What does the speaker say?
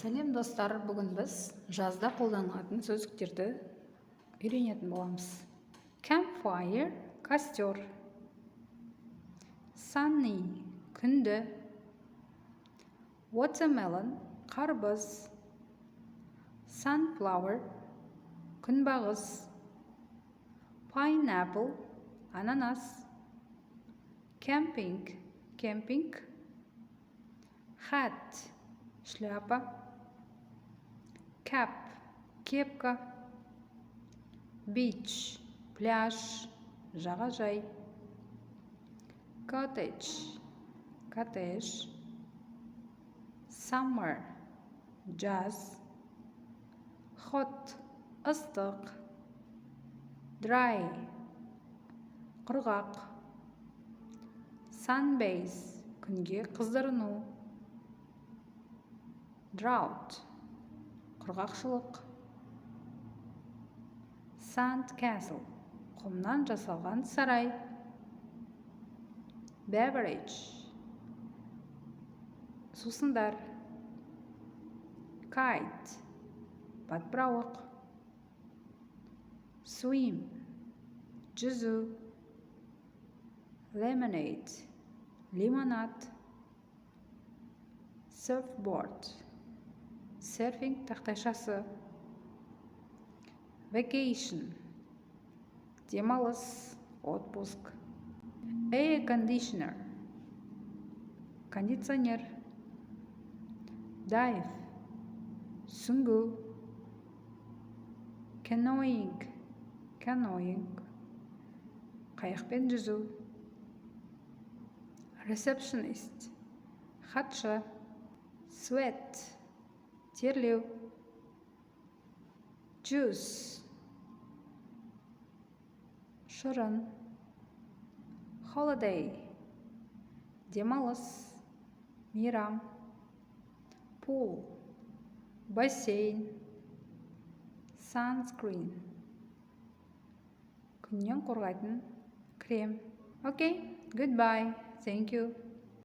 Сәлем достар, бүгін біз жазда қолданылатын сөздіктерді үйренетін боламыз. Campfire – костер. Sunny – күнді. Watermelon – қарбыз. Sunflower – күнбағыс. Pineapple – ананас. Camping – кемпинг. Hat – шляпа. Cap – кепка. Beach – пляж, жағажай. Cottage – коттедж. Summer – жаз. Hot – ыстық. Dry – құрғақ. Sunbathe – күнге қыздырыну. Drought – құрғақшылық. Sand castle – құмнан жасалған сарай. Beverage – сусындар. Kite – батпырауық. Swim – жүзу. Lemonade – лимонад. Surfboard – серфинг тақтайшасы. Vacation – демалыс, отпуск. Air conditioner – кондиционер. Dive – сүңгу. Canoeing – қайықпен жүзу. Receptionist – хатшы. Sweat – терлеу. Juice – шырын. Holiday – демалыс, мейрам. Pool – бассейн. Sunscreen – күннен қорғайтын крем. Okay, goodbye. Thank you.